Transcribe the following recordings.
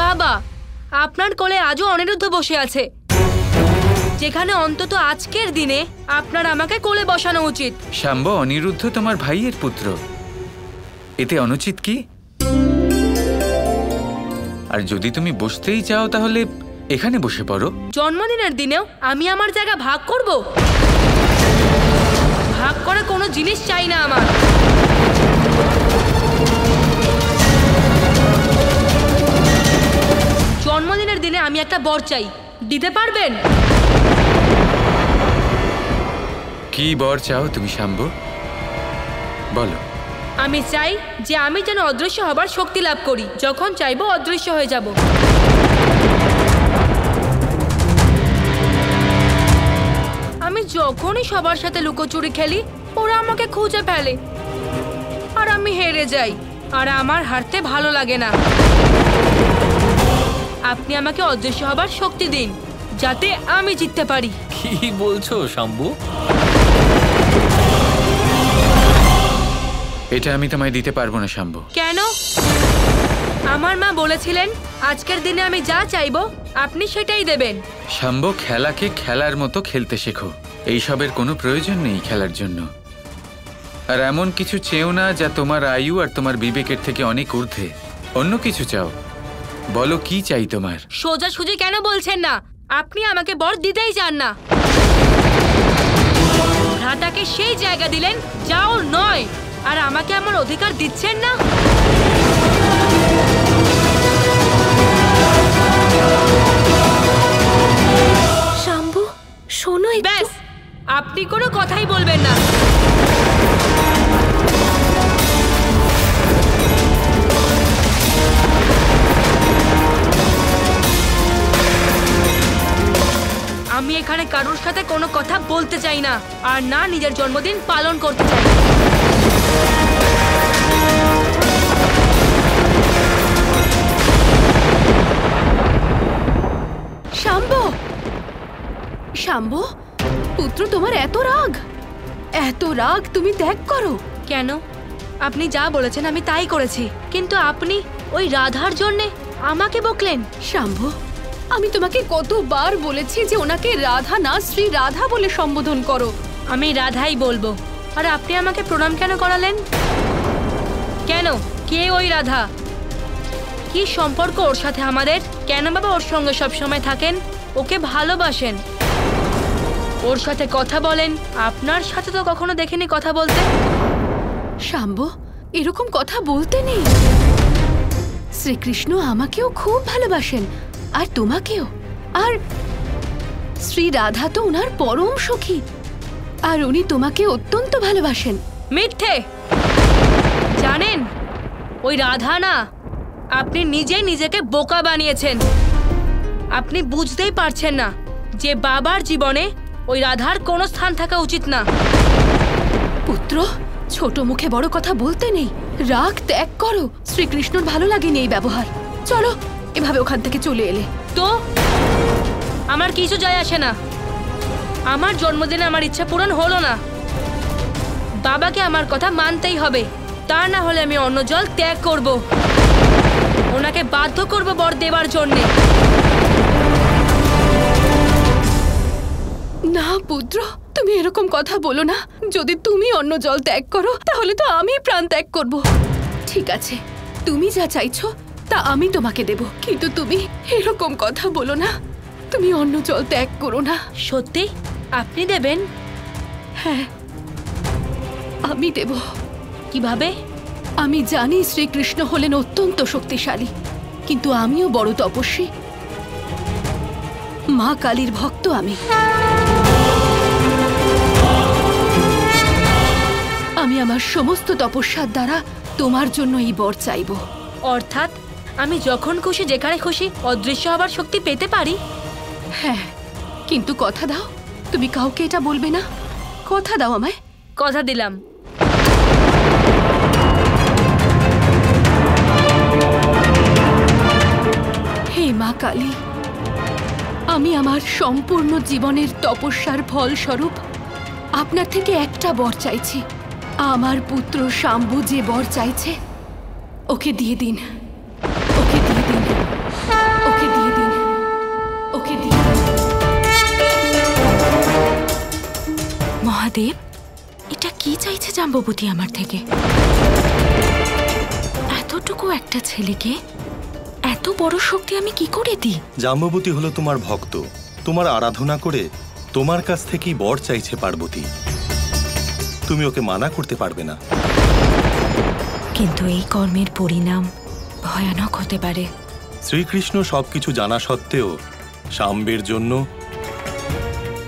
বাবা, আপনার কোলে আজও অনিরুদ্ধ বসে আছে, যেখানে অন্তত আজকের দিনে আপনার আমাকে কোলে বসানো উচিত। শাম্ব, অনিরুদ্ধ তোমার ভাইয়ের পুত্র, এতে অনুচিত কি? আর যদি তুমি বসতেই চাও তাহলে এখানে বসে পড়ো। জন্মদিনের দিনেও আমি আমার জায়গা ভাগ করব? ভাগ করে কোনো জিনিস চাই না আমার। জন্মদিনের দিনে আমি একটা বর চাই, দিতে পারবেন? কি বর চাও তুমি শাম্ব, বলো। আমি চাই যে আমি যেন অদৃশ্য হবার শক্তি লাভ করি, যখন চাইবো অদৃশ্য হয়ে যাব। আমি যখনই সবার সাথে লুকোচুরি খেলি, ওরা আমাকে খুঁজে ফেলে আর আমি হেরে যাই, আর আমার হারতে ভালো লাগে না। আপনি আমাকে অদৃশ্য হবার শক্তি দিন, যাতে আমি জিততে পারি। কি বলছো শাম্বু? এটা আমি তোমায় দিতে পারবো না শাম্ব। কেন? আমার মা বলেছিলেন আজকের দিনে আমি যা চাইবো আপনি সেটাই দেবেন। শাম্ব, খেলাকে খেলার মতো খেলতে শেখো, এইসবের কোনো প্রয়োজন নেই খেলার জন্য। আর এমন কিছু চেও না যা তোমার আয়ু আর তোমার বিবেকের থেকে অনেক ঊর্ধ্বে। অন্য কিছু চাও, বলো কি চাই তোমার। সোজাসুজি কেন বলছেন না? আপনি আমাকে বর দিতেই চান না। ভ্রাতাকে সেই জায়গা দিলেন যা ওর নয়, আর আমাকে আমার অধিকার দিচ্ছেন না। শাম্বু, শোনো। ব্যাস, আপনি কোনো কথাই বলবেন না। আমি এখানে কারোর সাথে কোনো কথা বলতে চাই না, আর না নিজের জন্মদিন পালন করতে চাই। শাম্বু, শাম্বু পুত্র, তোমার এত রাগ, এত রাগ, তুমি ত্যাগ করো। কেন? আপনি যা বলেছেন আমি তাই করেছি, কিন্তু আপনি ওই রাধার জন্যে আমাকে বকলেন। শাম্বু, আমি তোমাকে কতবার বলেছি যে ওনাকে রাধা না শ্রী রাধা বলে সম্বোধন করো। আমি রাধাই বলবো। আর আপনি আমাকে প্রণাম কেন করালেন? কেন? কে ওই রাধা? কি সম্পর্ক ওর সাথে আমাদের? কেন বাবা ওর সঙ্গে সব সময় থাকেন? ওকে ভালোবাসেন, ওর সাথে কথা বলেন। আপনার সাথে তো কখনো দেখিনি কথা বলতে। শাম্বু, এরকম কথা বলতে নেই। শ্রীকৃষ্ণ আমাকেও খুব ভালোবাসেন, আর তোমাকেও। আর শ্রী রাধা তো ওনার পরম সখী, আর উনি তোমাকে অত্যন্ত ভালোবাসেন। মিথ্যে! জানেন, ওই রাধা না, আপনি নিজেই নিজেকে বোকা বানিয়েছেন। আপনি বুঝতেই পারছেন না যে বাবার জীবনে ওই রাধার কোনো স্থান থাকা উচিত না। পুত্র, ছোট মুখে বড় কথা বলতে নেই। রাগ ত্যাগ করো। শ্রীকৃষ্ণর ভালো লাগেনি এই ব্যবহার। চলো, এভাবে ওখান থেকে চলে এলে তো আমার কিছু যায় আসে না। আমার জন্মদিনে আমার ইচ্ছা পূরণ হলো না, বাবাকে আমার কথা মানতেই হবে। তা না হলে আমি অন্য জল ত্যাগ করব, ওনাকে বাধ্য করব বর দেবার জন্যে। না পুত্র, তুমি এরকম কথা বলো না। যদি তুমি অন্য জল ত্যাগ করো তাহলে তো আমি প্রাণ ত্যাগ করব। ঠিক আছে, তুমি যা চাইছো তা আমি তোমাকে দেব, কিন্তু তুমি এরকম কথা বলো না। তুমি অন্য জল ত্যাগ করো না। সত্যি আপনি দেবেন? হ্যাঁ, আমি দেব। কিভাবে? আমি জানি শ্রীকৃষ্ণ হলেন অত্যন্ত শক্তিশালী, কিন্তু আমিও বড় তপস্বী। মা কালীর ভক্ত আমি। আমি আমার সমস্ত তপস্যার দ্বারা তোমার জন্য এই বর চাইব। অর্থাৎ আমি যখন খুশি যেখানে খুশি অদৃশ্য হবার শক্তি পেতে পারি? হ্যাঁ, কিন্তু কথা দাও তুমি কাউকে এটা বলবে না। কথা দাও আমায়। কথা দিলাম। হে মা কালী, আমি আমার সম্পূর্ণ জীবনের তপস্যার ফলস্বরূপ আপনার থেকে একটা বর চাইছি। আমার পুত্র শাম্বু যে বর চাইছে ওকে দিয়ে দিন, ওকে দিয়ে দিন। মহাদেব, এটা কি চাইছে জাম্ববতী আমার থেকে? এতটুকু একটা ছেলেকে এত বড় শক্তি আমি কি করে দিই? জাম্ববতী হলো তোমার ভক্ত, তোমার আরাধনা করে তোমার কাছ থেকেই বর চাইছে পার্বতী। তুমি ওকে মানা করতে পারবে না। কিন্তু এই কর্মের পরিণাম ভয়ানক হতে পারে। শ্রীকৃষ্ণ সবকিছু জানা সত্ত্বেও শাম্বের জন্য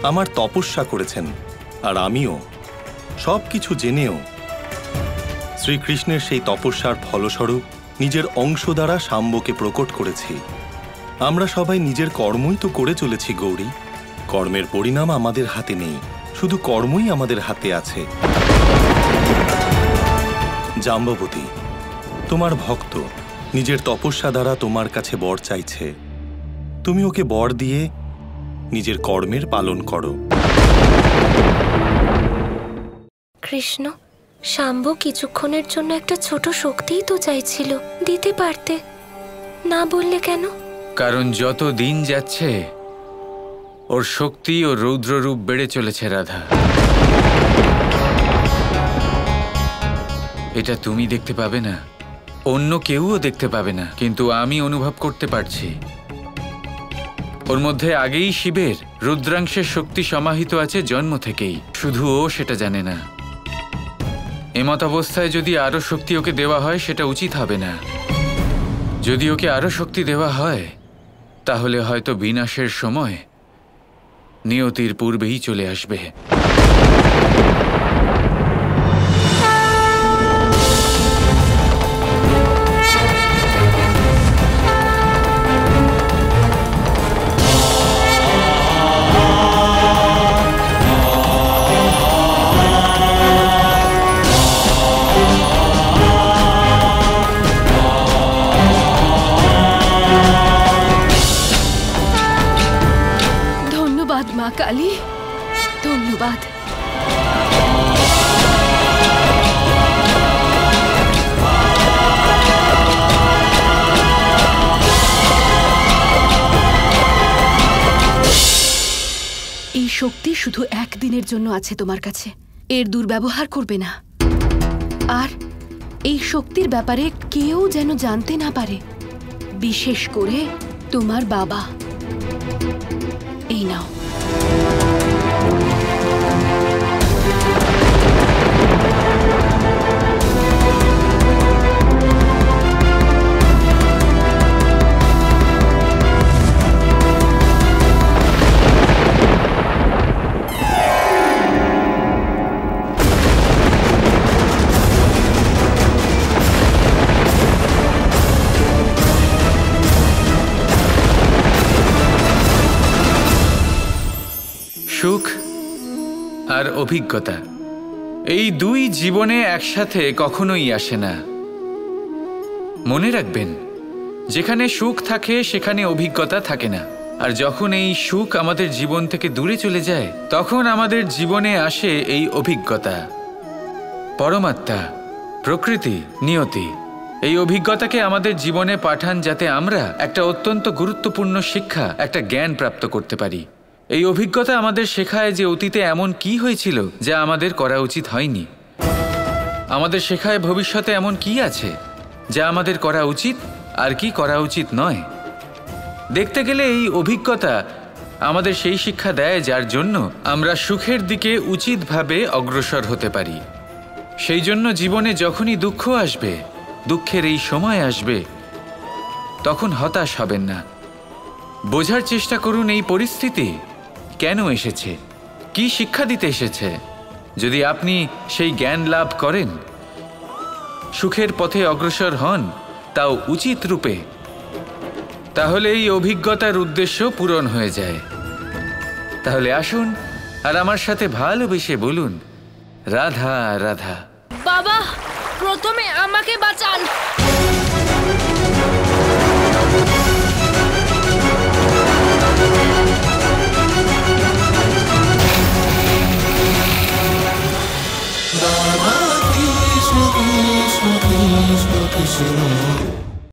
আমার তপস্যা করেছেন, আর আমিও সবকিছু জেনেও শ্রীকৃষ্ণের সেই তপস্যার ফলস্বরূপ নিজের অংশ দ্বারা শাম্বকে প্রকট করেছি। আমরা সবাই নিজের কর্মই তো করে চলেছি গৌরী। কর্মের পরিণাম আমাদের হাতে নেই, শুধু কর্মই আমাদের হাতে আছে। জাম্ববতী, তোমার ভক্ত নিজের তপস্যা দ্বারা তোমার কাছে বর চাইছে। তুমি ওকে বর দিয়ে নিজের কর্মের পালন করো। কৃষ্ণ, শাম্ব কিছুক্ষণের জন্য একটা ছোট শক্তিই তো চাইছিল, দিতে পারতে, না বললে কেন? কারণ যত দিন যাচ্ছে ওর শক্তি ও রৌদ্ররূপ বেড়ে চলেছে রাধা। এটা তুমি দেখতে পাবে না, অন্য কেউও দেখতে পাবে না, কিন্তু আমি অনুভব করতে পারছি। ওর মধ্যে আগেই শিবের রুদ্রাংশের শক্তি সমাহিত আছে জন্ম থেকেই, শুধু ও সেটা জানে না। এমত অবস্থায় যদি আরো শক্তি ওকে দেওয়া হয় সেটা উচিত হবে না। যদি ওকে আরো শক্তি দেওয়া হয় তাহলে হয়তো বিনাশের সময় নিয়তির পূর্বেই চলে আসবে। মা কালী, ধন্যবাদ। এই শক্তি শুধু একদিনের জন্য আছে তোমার কাছে, এর দুর্ব্যবহার করবে না। আর এই শক্তির ব্যাপারে কেউ যেন জানতে না পারে, বিশেষ করে তোমার বাবা। এই নাও। সুখ আর অভিজ্ঞতা, এই দুই জীবনে একসাথে কখনোই আসে না। মনে রাখবেন, যেখানে সুখ থাকে সেখানে অভিজ্ঞতা থাকে না। আর যখন এই সুখ আমাদের জীবন থেকে দূরে চলে যায় তখন আমাদের জীবনে আসে এই অভিজ্ঞতা। পরমাত্মা, প্রকৃতি, নিয়তি এই অভিজ্ঞতাকে আমাদের জীবনে পাঠান যাতে আমরা একটা অত্যন্ত গুরুত্বপূর্ণ শিক্ষা, একটা জ্ঞান প্রাপ্ত করতে পারি। এই অভিজ্ঞতা আমাদের শেখায় যে অতীতে এমন কি হয়েছিল যা আমাদের করা উচিত হয়নি। আমাদের শেখায় ভবিষ্যতে এমন কি আছে যা আমাদের করা উচিত আর কি করা উচিত নয়। দেখতে গেলে এই অভিজ্ঞতা আমাদের সেই শিক্ষা দেয় যার জন্য আমরা সুখের দিকে উচিতভাবে অগ্রসর হতে পারি। সেই জন্য জীবনে যখনই দুঃখ আসবে, দুঃখের এই সময় আসবে, তখন হতাশ হবেন না। বোঝার চেষ্টা করুন এই পরিস্থিতি কেন এসেছে, কি শিক্ষা দিতে এসেছে। যদি আপনি সেই জ্ঞান লাভ করেন, সুখের পথে অগ্রসর হন, তাও উচিত রূপে, তাহলে এই অভিজ্ঞতার উদ্দেশ্য পূরণ হয়ে যায়। তাহলে আসুন আর আমার সাথে ভালোবেসে বলুন, রাধা রাধা। বাবা, প্রথমে আমাকে বাঁচান।